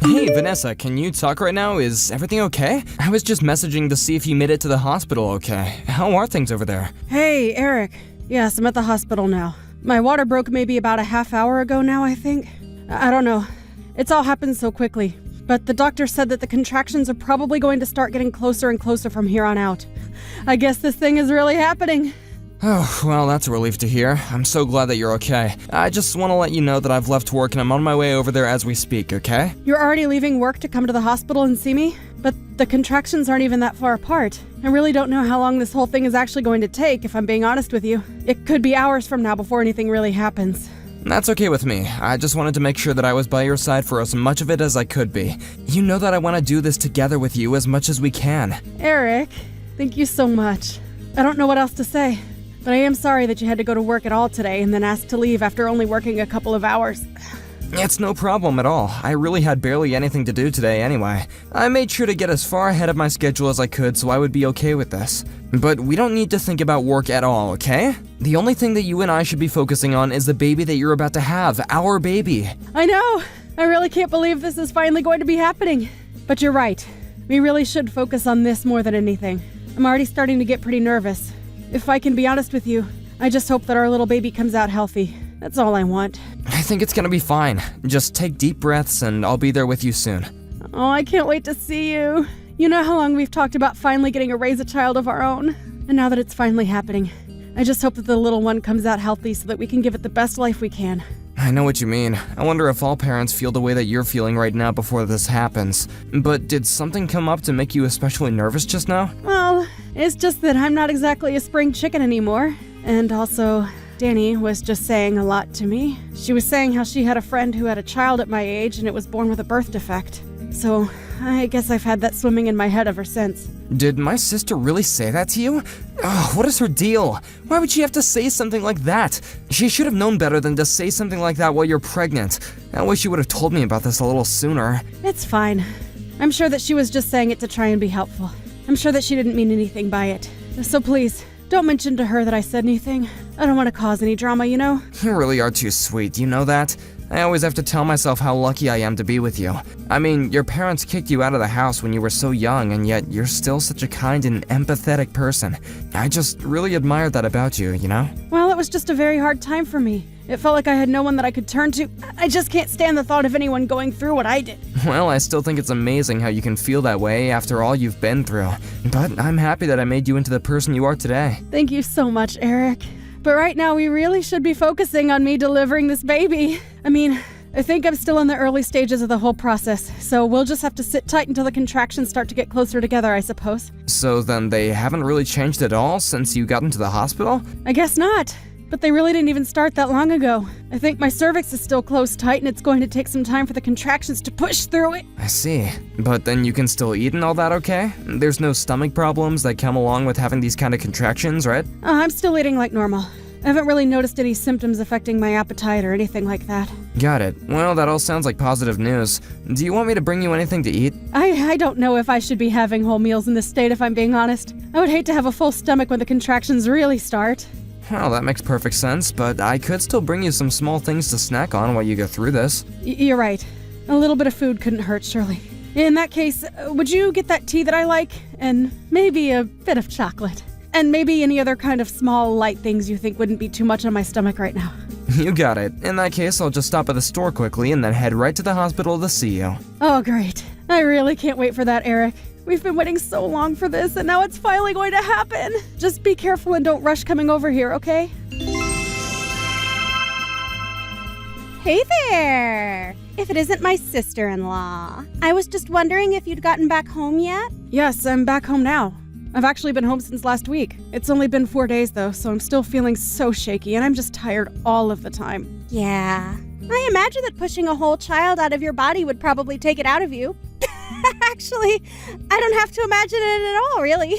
Hey, Vanessa, can you talk right now? Is everything okay? I was just messaging to see if you made it to the hospital okay. How are things over there? Hey, Eric. Yes, I'm at the hospital now. My water broke maybe about a half hour ago now, I think. I don't know. It's all happened so quickly. But the doctor said that the contractions are probably going to start getting closer and closer from here on out. I guess this thing is really happening. Oh, well, that's a relief to hear. I'm so glad that you're okay. I just want to let you know that I've left work and I'm on my way over there as we speak, okay? You're already leaving work to come to the hospital and see me? But the contractions aren't even that far apart. I really don't know how long this whole thing is actually going to take, if I'm being honest with you. It could be hours from now before anything really happens. That's okay with me. I just wanted to make sure that I was by your side for as much of it as I could be. You know that I want to do this together with you as much as we can. Eric, thank you so much. I don't know what else to say. But I am sorry that you had to go to work at all today and then asked to leave after only working a couple of hours. It's no problem at all. I really had barely anything to do today anyway. I made sure to get as far ahead of my schedule as I could so I would be okay with this. But we don't need to think about work at all, okay? The only thing that you and I should be focusing on is the baby that you're about to have, our baby. I know! I really can't believe this is finally going to be happening. But you're right. We really should focus on this more than anything. I'm already starting to get pretty nervous. If I can be honest with you, I just hope that our little baby comes out healthy. That's all I want. I think it's gonna be fine. Just take deep breaths and I'll be there with you soon. Oh, I can't wait to see you. You know how long we've talked about finally getting to raise a child of our own? And now that it's finally happening, I just hope that the little one comes out healthy so that we can give it the best life we can. I know what you mean. I wonder if all parents feel the way that you're feeling right now before this happens. But did something come up to make you especially nervous just now? Well, it's just that I'm not exactly a spring chicken anymore. And also, Danny was just saying a lot to me. She was saying how she had a friend who had a child at my age and it was born with a birth defect. So, I guess I've had that swimming in my head ever since. Did my sister really say that to you? Oh, what is her deal? Why would she have to say something like that? She should have known better than to say something like that while you're pregnant. I wish she would have told me about this a little sooner. It's fine. I'm sure that she was just saying it to try and be helpful. I'm sure that she didn't mean anything by it. So please, don't mention to her that I said anything. I don't want to cause any drama, you know? You really are too sweet, you know that? I always have to tell myself how lucky I am to be with you. I mean, your parents kicked you out of the house when you were so young, and yet you're still such a kind and empathetic person. I just really admired that about you, you know? Well, it was just a very hard time for me. It felt like I had no one that I could turn to. I just can't stand the thought of anyone going through what I did. Well, I still think it's amazing how you can feel that way after all you've been through. But I'm happy that I made you into the person you are today. Thank you so much, Eric. But right now, we really should be focusing on me delivering this baby. I mean, I think I'm still in the early stages of the whole process, so we'll just have to sit tight until the contractions start to get closer together, I suppose. So then they haven't really changed at all since you got into the hospital? I guess not. But they really didn't even start that long ago. I think my cervix is still closed tight and it's going to take some time for the contractions to push through it. I see. But then you can still eat and all that, okay? There's no stomach problems that come along with having these kind of contractions, right? I'm still eating like normal. I haven't really noticed any symptoms affecting my appetite or anything like that. Got it. Well, that all sounds like positive news. Do you want me to bring you anything to eat? I don't know if I should be having whole meals in this state, if I'm being honest. I would hate to have a full stomach when the contractions really start. Well, that makes perfect sense, but I could still bring you some small things to snack on while you go through this. You're right. A little bit of food couldn't hurt, surely. In that case, would you get that tea that I like? And maybe a bit of chocolate. And maybe any other kind of small, light things you think wouldn't be too much on my stomach right now. You got it. In that case, I'll just stop at the store quickly and then head right to the hospital to see you. Oh, great. I really can't wait for that, Eric. We've been waiting so long for this, and now it's finally going to happen. Just be careful and don't rush coming over here, okay? Hey there! If it isn't my sister-in-law. I was just wondering if you'd gotten back home yet? Yes, I'm back home now. I've actually been home since last week. It's only been 4 days though, so I'm still feeling so shaky and I'm just tired all of the time. Yeah. I imagine that pushing a whole child out of your body would probably take it out of you. Actually, I don't have to imagine it at all, really.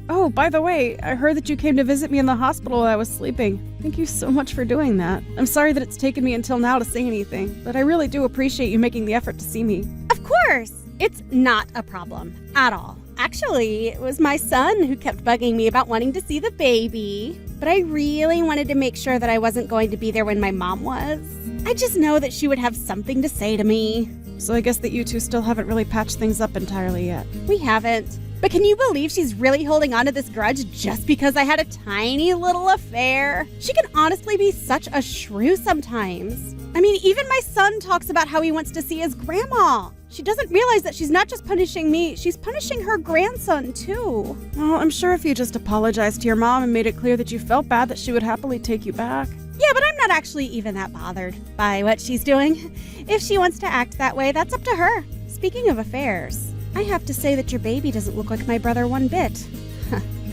Oh, by the way, I heard that you came to visit me in the hospital while I was sleeping. Thank you so much for doing that. I'm sorry that it's taken me until now to say anything, but I really do appreciate you making the effort to see me. Of course! It's not a problem at all. Actually, it was my son who kept bugging me about wanting to see the baby. But I really wanted to make sure that I wasn't going to be there when my mom was. I just know that she would have something to say to me. So I guess that you two still haven't really patched things up entirely yet. We haven't. But can you believe she's really holding on to this grudge just because I had a tiny little affair? She can honestly be such a shrew sometimes. I mean, even my son talks about how he wants to see his grandma. She doesn't realize that she's not just punishing me, she's punishing her grandson too. Well, I'm sure if you just apologized to your mom and made it clear that you felt bad, that she would happily take you back. Yeah, but I'm not actually even that bothered by what she's doing. If she wants to act that way, that's up to her. Speaking of affairs, I have to say that your baby doesn't look like my brother one bit.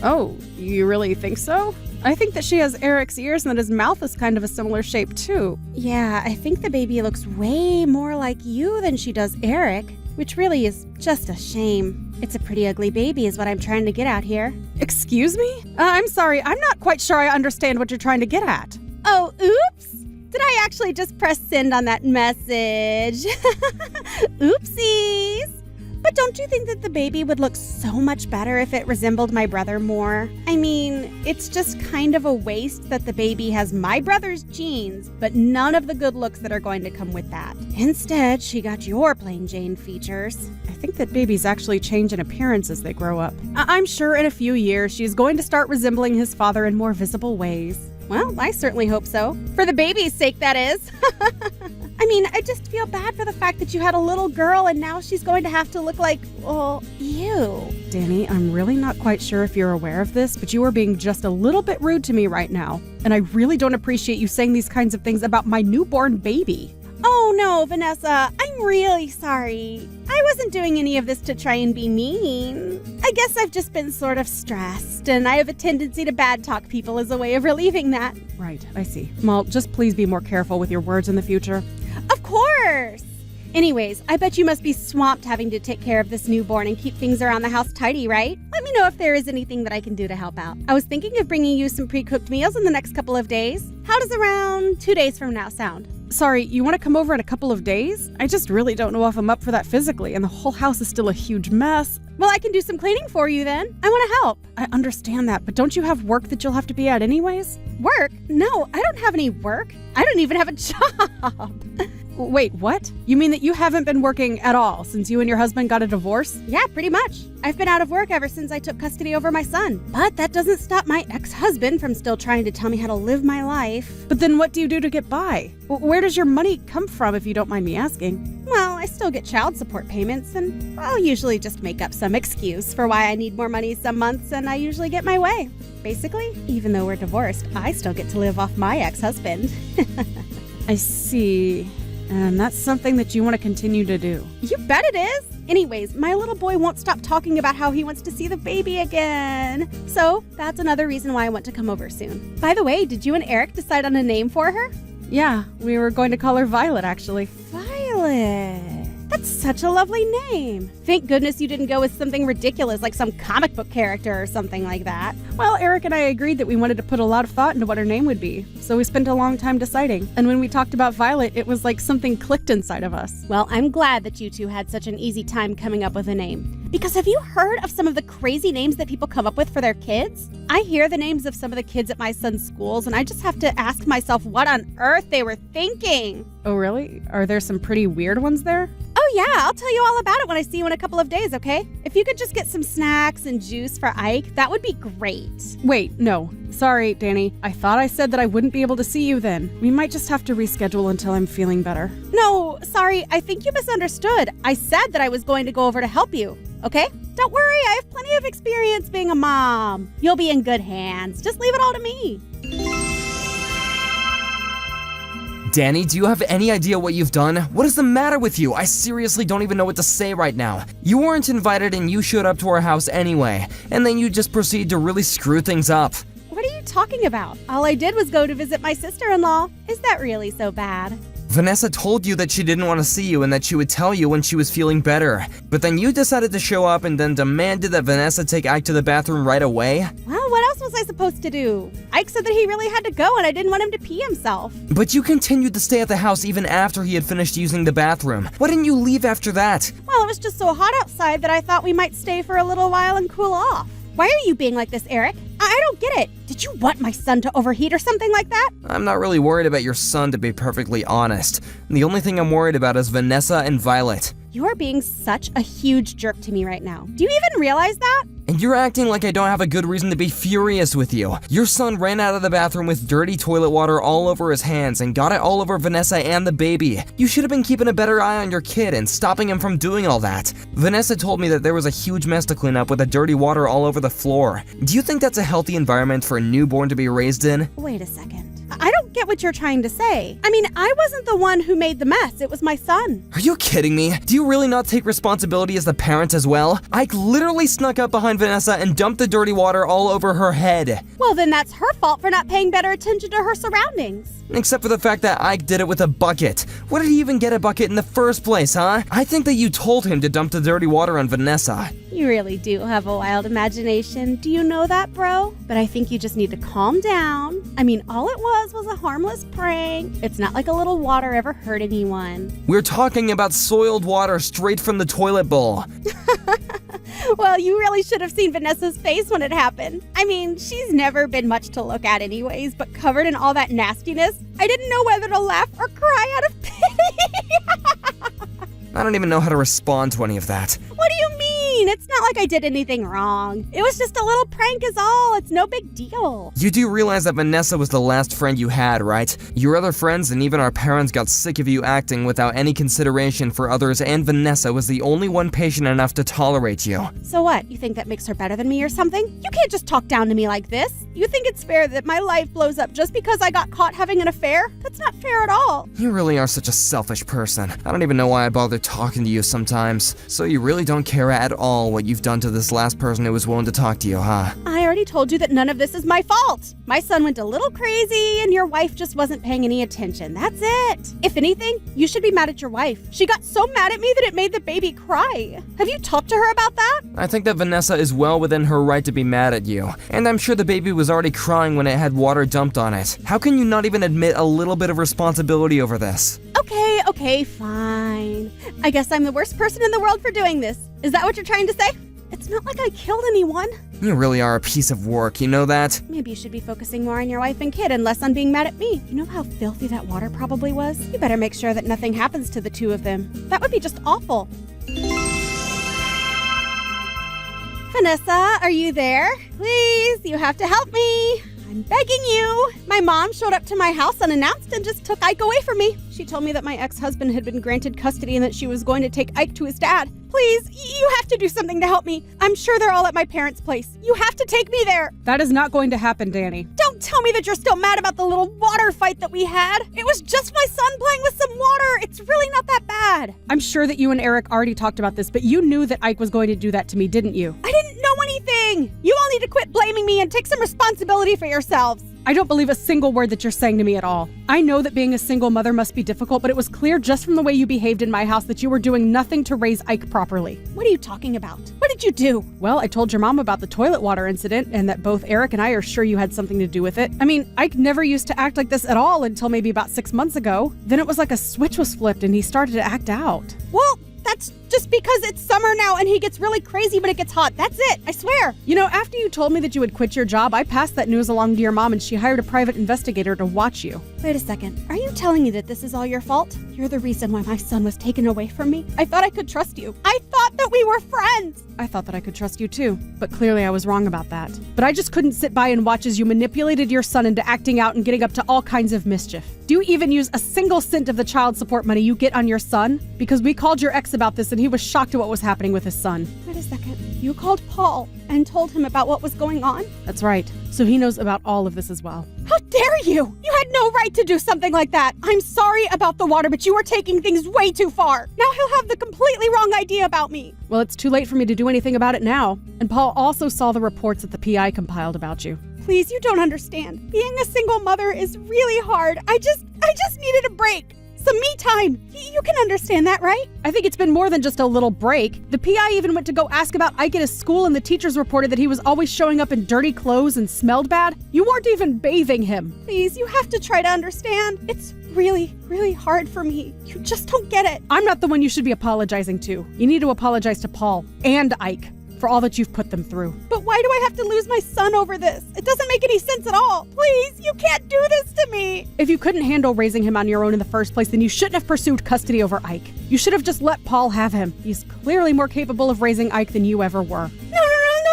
Oh, you really think so? I think that she has Eric's ears and that his mouth is kind of a similar shape too. Yeah, I think the baby looks way more like you than she does Eric, which really is just a shame. It's a pretty ugly baby is what I'm trying to get at here. Excuse me? I'm sorry, I'm not quite sure I understand what you're trying to get at. Oh, oops! Did I actually just press send on that message? Oopsies! But don't you think that the baby would look so much better if it resembled my brother more? I mean, it's just kind of a waste that the baby has my brother's genes, but none of the good looks that are going to come with that. Instead, she got your plain Jane features. I think that babies actually change in appearance as they grow up. I'm sure in a few years she's going to start resembling his father in more visible ways. Well, I certainly hope so. For the baby's sake, that is. I mean, I just feel bad for the fact that you had a little girl and now she's going to have to look like, well, you. Danny, I'm really not quite sure if you're aware of this, but you are being just a little bit rude to me right now. And I really don't appreciate you saying these kinds of things about my newborn baby. Oh no, Vanessa, I'm really sorry. I wasn't doing any of this to try and be mean. I guess I've just been sort of stressed, and I have a tendency to bad talk people as a way of relieving that. Right, I see. Well, just please be more careful with your words in the future. Of course! Anyways, I bet you must be swamped having to take care of this newborn and keep things around the house tidy, right? Let me know if there is anything that I can do to help out. I was thinking of bringing you some pre-cooked meals in the next couple of days. How does around 2 days from now sound? Sorry, you want to come over in a couple of days? I just really don't know if I'm up for that physically, and the whole house is still a huge mess. Well, I can do some cleaning for you then. I want to help. I understand that, but don't you have work that you'll have to be at anyways? Work? No, I don't have any work. I don't even have a job. Wait, what? You mean that you haven't been working at all since you and your husband got a divorce? Yeah, pretty much. I've been out of work ever since I took custody over my son. But that doesn't stop my ex-husband from still trying to tell me how to live my life. But then what do you do to get by? Where does your money come from, if you don't mind me asking? Well, I still get child support payments, and I'll usually just make up some excuse for why I need more money some months, and I usually get my way. Basically, even though we're divorced, I still get to live off my ex-husband. I see. And that's something that you want to continue to do. You bet it is! Anyways, my little boy won't stop talking about how he wants to see the baby again. So, that's another reason why I want to come over soon. By the way, did you and Eric decide on a name for her? Yeah, we were going to call her Violet, actually. Violet! That's such a lovely name. Thank goodness you didn't go with something ridiculous like some comic book character or something like that. Well, Eric and I agreed that we wanted to put a lot of thought into what her name would be, so we spent a long time deciding. And when we talked about Violet, it was like something clicked inside of us. Well, I'm glad that you two had such an easy time coming up with a name. Because have you heard of some of the crazy names that people come up with for their kids? I hear the names of some of the kids at my son's schools, and I just have to ask myself what on earth they were thinking. Oh, really? Are there some pretty weird ones there? Oh yeah, I'll tell you all about it when I see you in a couple of days, okay? If you could just get some snacks and juice for Ike, that would be great. Wait, no. Sorry, Danny. I thought I said that I wouldn't be able to see you then. We might just have to reschedule until I'm feeling better. No, sorry, I think you misunderstood. I said that I was going to go over to help you, okay? Don't worry, I have plenty of experience being a mom. You'll be in good hands. Just leave it all to me. Danny, do you have any idea what you've done? What is the matter with you? I seriously don't even know what to say right now. You weren't invited and you showed up to our house anyway, and then you just proceed to really screw things up. What are you talking about? All I did was go to visit my sister-in-law. Is that really so bad? Vanessa told you that she didn't want to see you and that she would tell you when she was feeling better. But then you decided to show up and then demanded that Vanessa take Ike to the bathroom right away? Well, what else was I supposed to do? Ike said that he really had to go and I didn't want him to pee himself. But you continued to stay at the house even after he had finished using the bathroom. Why didn't you leave after that? Well, it was just so hot outside that I thought we might stay for a little while and cool off. Why are you being like this, Eric? I don't get it. Did you want my son to overheat or something like that? I'm not really worried about your son, to be perfectly honest. The only thing I'm worried about is Vanessa and Violet. You are being such a huge jerk to me right now. Do you even realize that? And you're acting like I don't have a good reason to be furious with you. Your son ran out of the bathroom with dirty toilet water all over his hands and got it all over Vanessa and the baby. You should have been keeping a better eye on your kid and stopping him from doing all that. Vanessa told me that there was a huge mess to clean up with the dirty water all over the floor. Do you think that's a healthy environment for a newborn to be raised in? Wait a second. I don't get what you're trying to say. I mean, I wasn't the one who made the mess. It was my son. Are you kidding me? Do you really not take responsibility as the parent as well? Ike literally snuck up behind Vanessa and dumped the dirty water all over her head. Well, then that's her fault for not paying better attention to her surroundings. Except for the fact that Ike did it with a bucket. What did he even get a bucket in the first place, huh? I think that you told him to dump the dirty water on Vanessa. You really do have a wild imagination. Do you know that, bro? But I think you just need to calm down. I mean, all it was a harmless prank. It's not like a little water ever hurt anyone. We're talking about soiled water straight from the toilet bowl. Well, you really should have seen Vanessa's face when it happened. I mean, she's never been much to look at anyways, but covered in all that nastiness, I didn't know whether to laugh or cry out of pity. I don't even know how to respond to any of that. What do you mean? It's not like I did anything wrong. It was just a little prank is all. It's no big deal. You do realize that Vanessa was the last friend you had, right? Your other friends and even our parents got sick of you acting without any consideration for others, and Vanessa was the only one patient enough to tolerate you. So what? You think that makes her better than me or something? You can't just talk down to me like this. You think it's fair that my life blows up just because I got caught having an affair? That's not fair at all. You really are such a selfish person. I don't even know why I bother talking to you sometimes. So you really don't care at all what you've done to this last person who was willing to talk to you, huh? I already told you that none of this is my fault. My son went a little crazy and your wife just wasn't paying any attention. That's it. If anything, you should be mad at your wife. She got so mad at me that it made the baby cry. Have you talked to her about that? I think that Vanessa is well within her right to be mad at you. And I'm sure the baby was already crying when it had water dumped on it. How can you not even admit a little bit of responsibility over this? Okay, fine. I guess I'm the worst person in the world for doing this. Is that what you're trying to say? It's not like I killed anyone. You really are a piece of work, you know that? Maybe you should be focusing more on your wife and kid and less on being mad at me. You know how filthy that water probably was? You better make sure that nothing happens to the two of them. That would be just awful. Vanessa, are you there? Please, you have to help me. I'm begging you. My mom showed up to my house unannounced and just took Ike away from me. She told me that my ex-husband had been granted custody and that she was going to take Ike to his dad. Please, you have to do something to help me. I'm sure they're all at my parents' place. You have to take me there. That is not going to happen, Danny. Don't tell me that you're still mad about the little water fight that we had. It was just my son playing with some water. It's really not that bad. I'm sure that you and Eric already talked about this, but you knew that Ike was going to do that to me, didn't you? I didn't know anything. You all need to quit blaming me and take some responsibility for yourselves. I don't believe a single word that you're saying to me at all. I know that being a single mother must be difficult, but it was clear just from the way you behaved in my house that you were doing nothing to raise Ike properly. What are you talking about? What did you do? Well, I told your mom about the toilet water incident and that both Eric and I are sure you had something to do with it. I mean, Ike never used to act like this at all until maybe about 6 months ago. Then it was like a switch was flipped and he started to act out. Well, that's just because it's summer now and he gets really crazy when it gets hot. That's it, I swear. You know, after you told me that you would quit your job, I passed that news along to your mom and she hired a private investigator to watch you. Wait a second. Are you telling me that this is all your fault? You're the reason why my son was taken away from me? I thought I could trust you. I thought that we were friends. I thought that I could trust you too, but clearly I was wrong about that. But I just couldn't sit by and watch as you manipulated your son into acting out and getting up to all kinds of mischief. Do you even use a single cent of the child support money you get on your son? Because we called your ex about this and he was shocked at what was happening with his son. Wait a second. You called Paul and told him about what was going on? That's right. So he knows about all of this as well. How dare you! You had no right to do something like that! I'm sorry about the water, but you were taking things way too far. Now he'll have the completely wrong idea about me. Well, it's too late for me to do anything about it now. And Paul also saw the reports that the PI compiled about you. Please, you don't understand. Being a single mother is really hard. I just needed a break. Some me time. You can understand that, right? I think it's been more than just a little break. The PI even went to go ask about Ike at his school and the teachers reported that he was always showing up in dirty clothes and smelled bad. You weren't even bathing him. Please, you have to try to understand. It's really, really hard for me. You just don't get it. I'm not the one you should be apologizing to. You need to apologize to Paul and Ike. for all that you've put them through. But why do I have to lose my son over this? It doesn't make any sense at all. Please, you can't do this to me. If you couldn't handle raising him on your own in the first place, then you shouldn't have pursued custody over Ike. You should have just let Paul have him. He's clearly more capable of raising Ike than you ever were. No,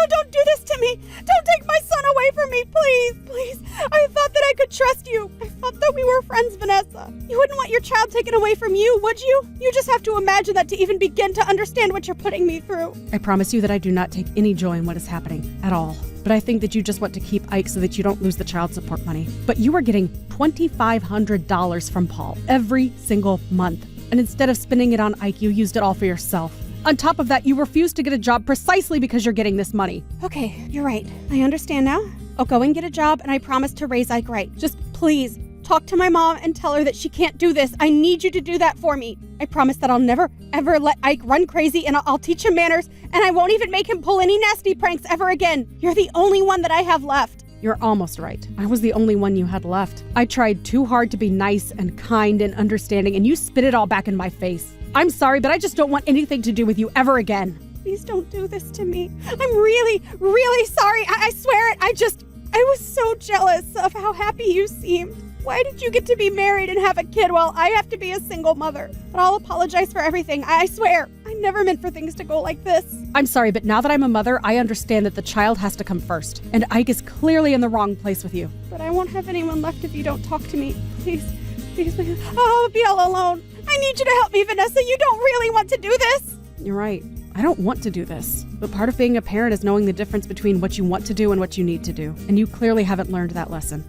don't do this to me. Don't take my son away from me, please, please. I thought that I could trust you. I thought that we were friends, Vanessa. You wouldn't want your child taken away from you, would you? You just have to imagine that to even begin to understand what you're putting me through. I promise you that I do not take any joy in what is happening at all. But I think that you just want to keep Ike so that you don't lose the child support money. But you were getting $2,500 from Paul every single month. And instead of spending it on Ike, you used it all for yourself. On top of that, you refused to get a job precisely because you're getting this money. Okay, you're right. I understand now. I'll go and get a job, and I promise to raise Ike right. Just please, talk to my mom and tell her that she can't do this. I need you to do that for me. I promise that I'll never, ever let Ike run crazy, and I'll teach him manners, and I won't even make him pull any nasty pranks ever again. You're the only one that I have left. You're almost right. I was the only one you had left. I tried too hard to be nice and kind and understanding, and you spit it all back in my face. I'm sorry, but I just don't want anything to do with you ever again. Please don't do this to me. I'm really, really sorry. I swear it. I was so jealous of how happy you seemed. Why did you get to be married and have a kid while I have to be a single mother? But I'll apologize for everything. I swear. I never meant for things to go like this. I'm sorry, but now that I'm a mother, I understand that the child has to come first. And Ike is clearly in the wrong place with you. But I won't have anyone left if you don't talk to me. Please, please, please. I'll be all alone. I need you to help me, Vanessa. You don't really want to do this. You're right. I don't want to do this. But part of being a parent is knowing the difference between what you want to do and what you need to do. And you clearly haven't learned that lesson.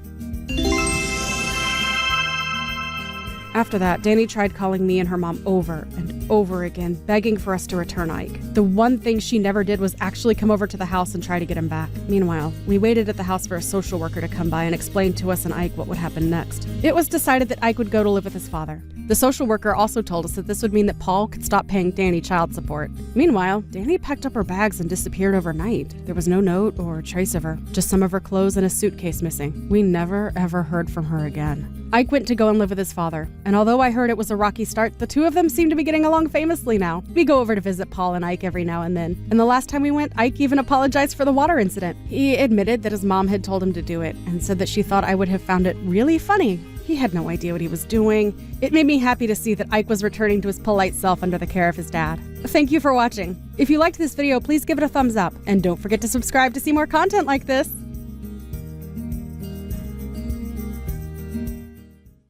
After that, Danny tried calling me and her mom over and over again, begging for us to return Ike. The one thing she never did was actually come over to the house and try to get him back. Meanwhile, we waited at the house for a social worker to come by and explain to us and Ike what would happen next. It was decided that Ike would go to live with his father. The social worker also told us that this would mean that Paul could stop paying Danny child support. Meanwhile, Danny packed up her bags and disappeared overnight. There was no note or trace of her, just some of her clothes and a suitcase missing. We never ever heard from her again. Ike went to go and live with his father, and although I heard it was a rocky start, the two of them seem to be getting along famously now. We go over to visit Paul and Ike every now and then, and the last time we went, Ike even apologized for the water incident. He admitted that his mom had told him to do it, and said that she thought I would have found it really funny. He had no idea what he was doing. It made me happy to see that Ike was returning to his polite self under the care of his dad. Thank you for watching. If you liked this video, please give it a thumbs up, and don't forget to subscribe to see more content like this.